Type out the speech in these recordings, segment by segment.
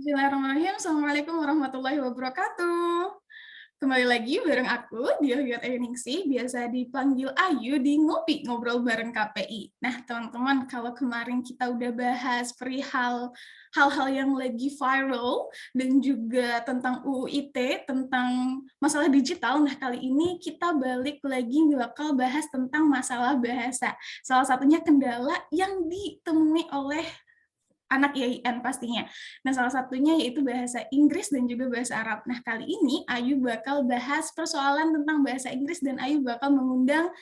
Bismillahirrahmanirrahim. Assalamualaikum warahmatullahi wabarakatuh. Kembali lagi bareng aku, Dia Eningsi, biasa dipanggil Ayu di Ngopi, Ngobrol Bareng KPI. Nah, teman-teman, kalau kemarin kita udah bahas perihal hal-hal yang lagi viral, dan juga tentang UU ITE, tentang masalah digital, nah kali ini kita balik lagi bakal bahas tentang masalah bahasa. Salah satunya kendala yang ditemui oleh anak IAIN pastinya. Nah, salah satunya yaitu bahasa Inggris dan juga bahasa Arab. Nah, kali ini Ayu bakal bahas persoalan tentang bahasa Inggris dan Ayu bakal mengundang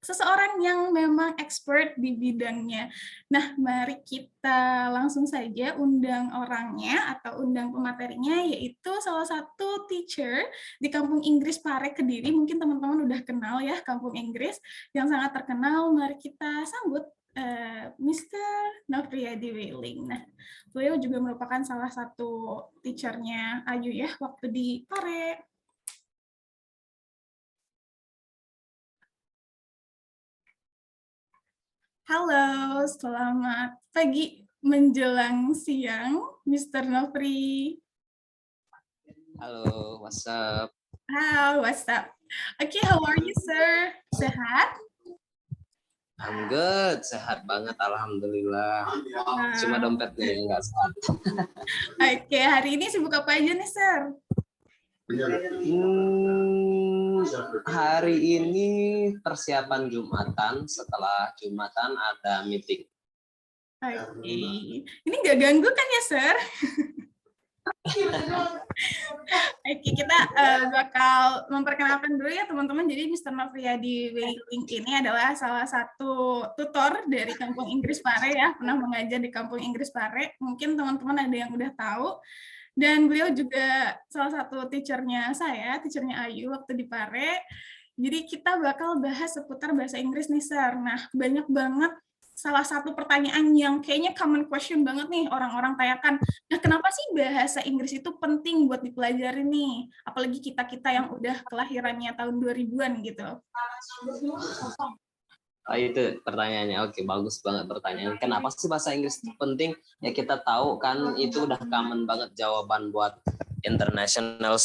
seseorang yang memang expert di bidangnya. Nah, mari kita langsung saja undang orangnya atau undang pematerinya, yaitu salah satu teacher di Kampung Inggris Pare, Kediri. Mungkin teman-teman udah kenal ya Kampung Inggris yang sangat terkenal. Mari kita sambut Mr. Nofriyadi Wailing. Nah, beliau juga merupakan salah satu teachernya Ayu ya waktu di Pare. Halo, selamat pagi menjelang siang, Mr. Nofri. Halo, what's up? Halo, what's up? Okay, how are you, sir? Sehat? I'm good, sehat banget, alhamdulillah. Cuma dompetnya yang nggak sehat. Oke, hari ini sibuk apa aja nih, sir? Hari ini persiapan Jumatan, setelah Jumatan ada meeting. Oke, ini nggak ganggu kan ya, sir? Oke, kita bakal memperkenalkan dulu ya teman-teman. Jadi Mr. Nofriyadi Wailing ini adalah salah satu tutor dari Kampung Inggris Pare ya, pernah mengajar di Kampung Inggris Pare. Mungkin teman-teman ada yang udah tahu. Dan beliau juga salah satu teachernya saya, teachernya Ayu waktu di Pare. Jadi kita bakal bahas seputar bahasa Inggris nih, Sir. Nah, banyak banget salah satu pertanyaan yang kayaknya common question banget nih orang-orang tanyakan. Nah, kenapa sih bahasa Inggris itu penting buat dipelajari nih? Apalagi kita-kita yang udah kelahirannya tahun 2000-an gitu. Oh, itu pertanyaannya. Oke, bagus banget pertanyaan. Kenapa sih bahasa Inggris itu penting? Ya kita tahu kan itu udah common banget jawaban buat international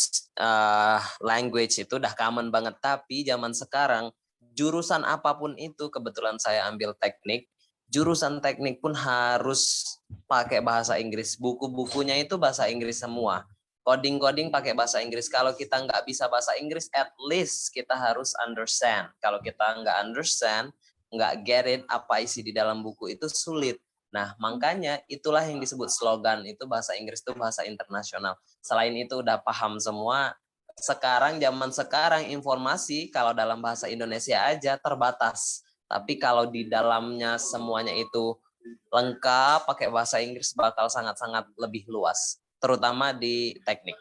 language, itu udah common banget. Tapi zaman sekarang jurusan apapun itu, kebetulan saya ambil teknik, jurusan teknik pun harus pakai bahasa Inggris. Buku-bukunya itu bahasa Inggris semua. Coding-coding pakai bahasa Inggris. Kalau kita nggak bisa bahasa Inggris, at least kita harus understand. Kalau kita nggak understand, nggak get it, apa isi di dalam buku itu sulit. Nah, makanya itulah yang disebut slogan, itu bahasa Inggris itu bahasa internasional. Selain itu udah paham semua. Zaman sekarang informasi kalau dalam bahasa Indonesia aja terbatas. Tapi kalau di dalamnya semuanya itu lengkap pakai bahasa Inggris bakal sangat-sangat lebih luas, terutama di teknik.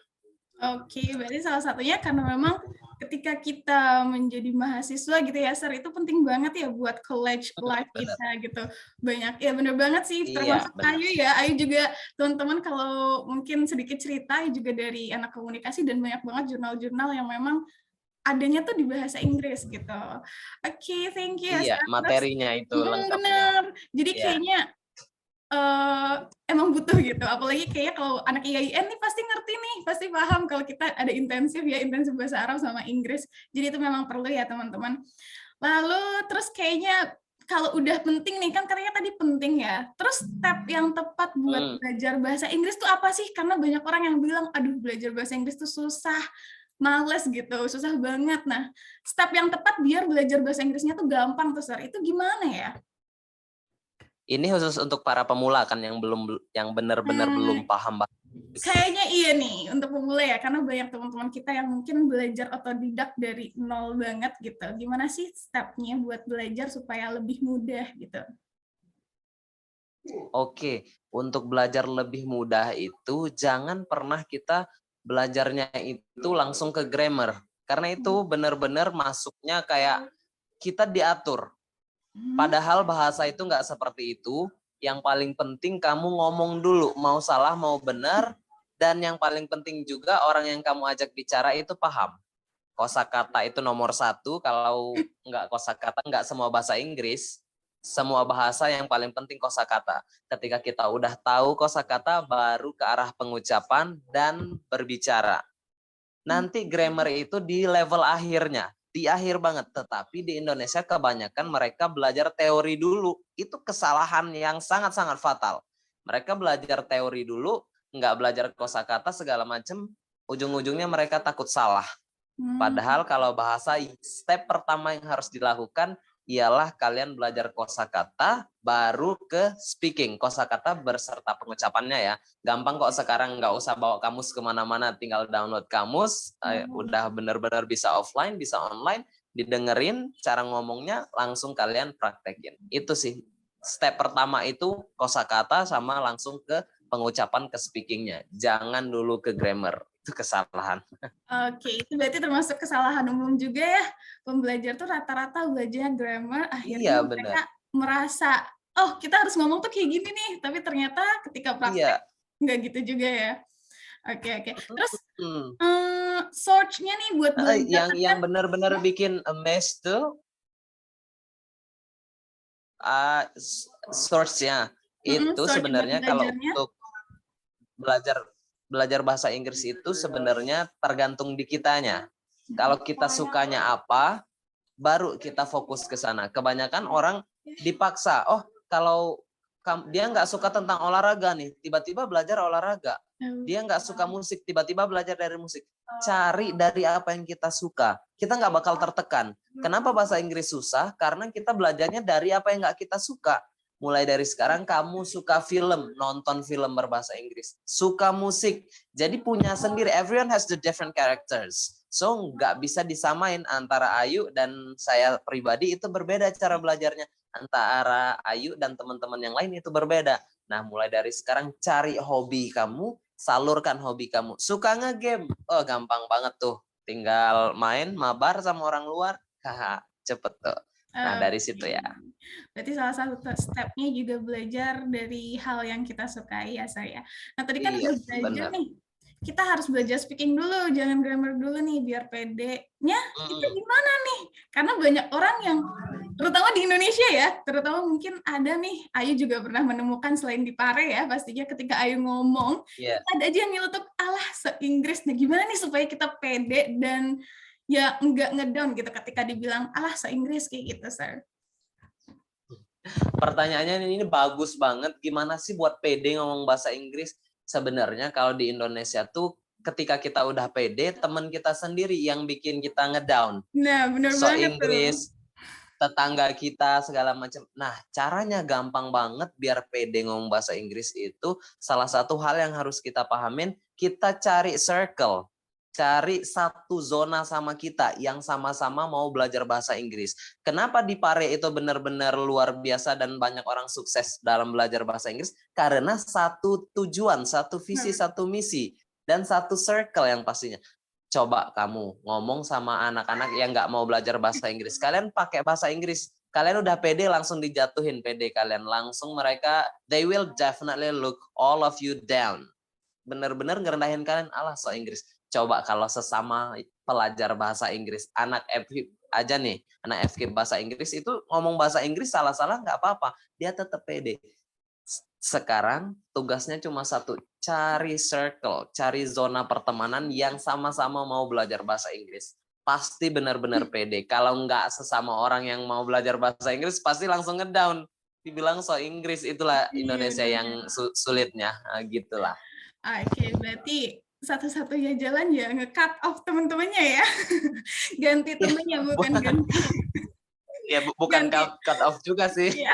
Oke, berarti salah satunya karena memang ketika kita menjadi mahasiswa gitu ya, Sir, itu penting banget ya buat college life kita gitu. Banyak, ya bener banget sih, termasuk Ayu ya. Ayu juga, teman-teman kalau mungkin sedikit cerita, Ayu juga dari anak komunikasi dan banyak banget jurnal-jurnal yang memang adanya tuh di bahasa Inggris gitu. Oke, thank you ya, Iya, Sir. materinya itu lengkapnya. Bener, jadi Iya. kayaknya emang butuh gitu, apalagi kayaknya kalau anak IAIN nih pasti ngerti nih, pasti paham kalau kita ada intensif ya, intensif bahasa Arab sama Inggris, jadi itu memang perlu ya teman-teman. Lalu terus kayaknya kalau udah penting nih, kan katanya tadi penting ya, terus step yang tepat buat belajar bahasa Inggris tuh apa sih? Karena banyak orang yang bilang, aduh belajar bahasa Inggris tuh susah, males gitu, susah banget. Nah, step yang tepat biar belajar bahasa Inggrisnya tuh gampang tuh, Sir, itu gimana ya? Ini khusus untuk para pemula kan yang benar-benar belum paham. Kayaknya iya nih untuk pemula ya, karena banyak teman-teman kita yang mungkin belajar otodidak dari nol banget gitu. Gimana sih stepnya buat belajar supaya lebih mudah gitu? Oke, untuk belajar lebih mudah itu jangan pernah kita belajarnya itu langsung ke grammar. Karena itu benar-benar masuknya kayak kita diatur. Padahal bahasa itu nggak seperti itu. Yang paling penting kamu ngomong dulu, mau salah mau benar, dan yang paling penting juga orang yang kamu ajak bicara itu paham. Kosakata itu nomor 1, kalau nggak kosakata nggak semua bahasa Inggris. semua bahasa yang paling penting kosakata. Ketika kita udah tahu kosakata, baru ke arah pengucapan dan berbicara. Nanti grammar itu di level akhirnya, di akhir banget. Tetapi di Indonesia kebanyakan mereka belajar teori dulu. Itu kesalahan yang sangat-sangat fatal. Mereka belajar teori dulu, nggak belajar kosakata segala macam. Ujung-ujungnya mereka takut salah. Padahal kalau bahasa, step pertama yang harus dilakukan ialah kalian belajar kosakata baru ke speaking. Kosakata berserta pengucapannya ya. Gampang kok sekarang, nggak usah bawa kamus kemana-mana, tinggal download kamus, udah benar-benar bisa offline, bisa online, didengerin cara ngomongnya, langsung kalian praktekin. Itu sih step pertama, itu kosakata sama langsung ke pengucapan, ke speakingnya. Jangan dulu ke grammar, itu kesalahan. Oke, itu berarti termasuk kesalahan umum juga ya. Pembelajar tuh rata-rata belajar grammar, akhirnya Iya mereka benar. merasa, oh kita harus ngomong tuh kayak gini nih, tapi ternyata ketika praktek Iya. nggak gitu juga ya. Oke. Terus Hmm. source-nya nih buat belajar Yang kan? benar-benar bikin amazed tuh source-nya itu Source buat sebenarnya kalau belajarnya. untuk belajar bahasa Inggris itu sebenarnya tergantung di kitanya. Kalau kita sukanya apa, baru kita fokus ke sana. Kebanyakan orang dipaksa. Oh, kalau dia nggak suka tentang olahraga nih, tiba-tiba belajar olahraga. Dia nggak suka musik, tiba-tiba belajar dari musik. Cari dari apa yang kita suka. Kita nggak bakal tertekan. Kenapa bahasa Inggris susah? Karena kita belajarnya dari apa yang nggak kita suka. Mulai dari sekarang kamu suka film, nonton film berbahasa Inggris. Suka musik, jadi punya sendiri. Everyone has the different characters. So nggak bisa disamain antara Ayu dan saya pribadi, itu berbeda cara belajarnya. Antara Ayu dan teman-teman yang lain itu berbeda. Nah mulai dari sekarang cari hobi kamu, salurkan hobi kamu. Suka nge-game? Oh gampang banget tuh. Tinggal main, mabar sama orang luar. Haha, cepet tuh. Nah dari situ ya. Berarti salah satu step-nya juga belajar dari hal yang kita sukai ya saya. Nah tadi kan Iya, udah belajar benar. nih, kita harus belajar speaking dulu, jangan grammar dulu nih, biar pede-nya kita gimana nih? Karena banyak orang yang, terutama di Indonesia ya, terutama mungkin ada nih, Ayu juga pernah menemukan selain di Pare ya, pastinya ketika Ayu ngomong, Iya. ada aja yang nyeletuk, alah se-Inggris, nah gimana nih supaya kita pede dan ya enggak ngedown gitu ketika dibilang, alah se-Inggris kayak gitu, sir. Pertanyaannya ini bagus banget. Gimana sih buat pede ngomong bahasa Inggris? Sebenarnya kalau di Indonesia tuh ketika kita udah pede, teman kita sendiri yang bikin kita ngedown. Nah, bener So banget tuh. Inggris, tetangga kita segala macam. Nah, caranya gampang banget biar pede ngomong bahasa Inggris itu, salah satu hal yang harus kita pahamin, kita cari circle. Cari satu zona sama kita yang sama-sama mau belajar bahasa Inggris. Kenapa di Pare itu benar-benar luar biasa dan banyak orang sukses dalam belajar bahasa Inggris? Karena satu tujuan, satu visi, satu misi, dan satu circle yang pastinya. Coba kamu ngomong sama anak-anak yang nggak mau belajar bahasa Inggris. Kalian pakai bahasa Inggris. Kalian udah pede, langsung dijatuhin pede kalian. Langsung mereka, they will definitely look all of you down. Bener-bener ngerendahin kalian, alah so Inggris. Coba kalau sesama pelajar bahasa Inggris, anak FKIP aja nih, anak FKIP bahasa Inggris itu ngomong bahasa Inggris salah-salah nggak apa-apa, dia tetap pede. Sekarang tugasnya cuma satu, cari circle, cari zona pertemanan yang sama-sama mau belajar bahasa Inggris. Pasti benar-benar pede. Kalau nggak sesama orang yang mau belajar bahasa Inggris, pasti langsung ngedown. Dibilang so Inggris, itulah Iya, Indonesia bener. yang sulitnya, gitulah. Oke, berarti satu-satunya jalan ya nge-cut off teman-temannya ya. Ganti temennya, bukan ganti. Ya bukan Ganti, cut off juga sih. ya.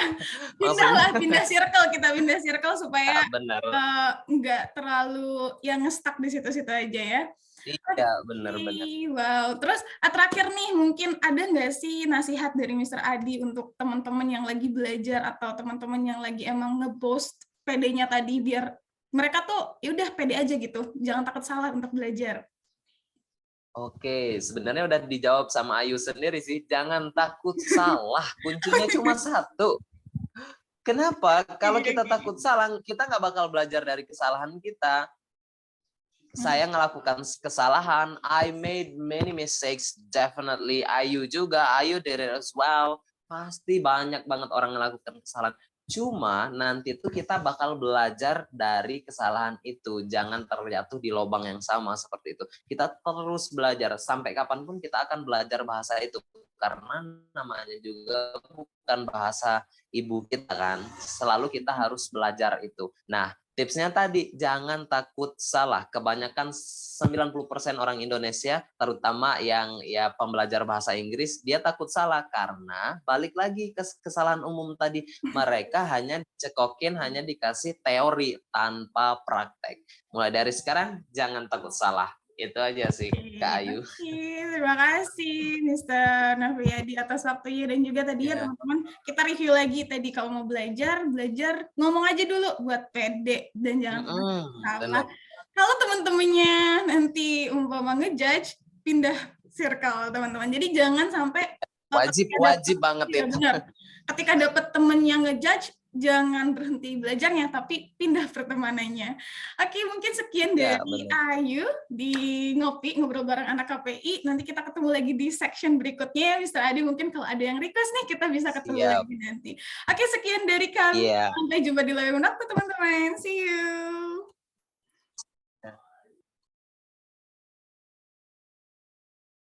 Maksudnya Pindah circle, kita pindah circle supaya benar. nggak terlalu yang nge-stuck di situ-situ aja ya. Iya, benar-benar. Oke, wow. Terus terakhir nih, mungkin ada nggak sih nasihat dari Mr. Adi untuk teman-teman yang lagi belajar atau teman-teman yang lagi emang nge-boost PD-nya tadi biar mereka tuh ya udah pede aja gitu, jangan takut salah untuk belajar. Oke, sebenarnya udah dijawab sama Ayu sendiri sih. Jangan takut salah. Kuncinya cuma satu. Kenapa? Kalau kita takut salah, kita nggak bakal belajar dari kesalahan kita. Saya melakukan kesalahan. I made many mistakes. Definitely Ayu juga. Ayu did it as well. Pasti banyak banget orang melakukan kesalahan. Cuma nanti tuh kita bakal belajar dari kesalahan itu. Jangan terjatuh di lubang yang sama seperti itu. Kita terus belajar. Sampai kapanpun kita akan belajar bahasa itu. Karena namanya juga bukan bahasa ibu kita kan. Selalu kita harus belajar itu. Nah, tipsnya tadi, jangan takut salah. Kebanyakan 90% orang Indonesia, terutama yang ya pembelajar bahasa Inggris, dia takut salah karena balik lagi ke kesalahan umum tadi. Mereka hanya dicekokin, hanya dikasih teori tanpa praktek. Mulai dari sekarang, jangan takut salah. Itu aja sih, Kak Ayu. Oke, terima kasih Mr. Nafriyadi atas waktunya dan juga tadi ya teman-teman kita review lagi tadi kalau mau belajar ngomong aja dulu buat pede dan jangan pernah salah. Kalau teman-temannya nanti umpama ngejudge, pindah circle teman-teman. Jadi jangan sampai wajib banget ya, itu. benar. Ketika dapat temen yang ngejudge, jangan berhenti belajarnya, tapi pindah pertemanannya. Oke, mungkin sekian dari Ayu di Ngobrol Bareng Anak KPI. Nanti kita ketemu lagi di section berikutnya. Mr. Adi, mungkin kalau ada yang request nih, kita bisa ketemu lagi nanti. Oke, sekian dari kami. Sampai jumpa di lain waktu, teman-teman. See you.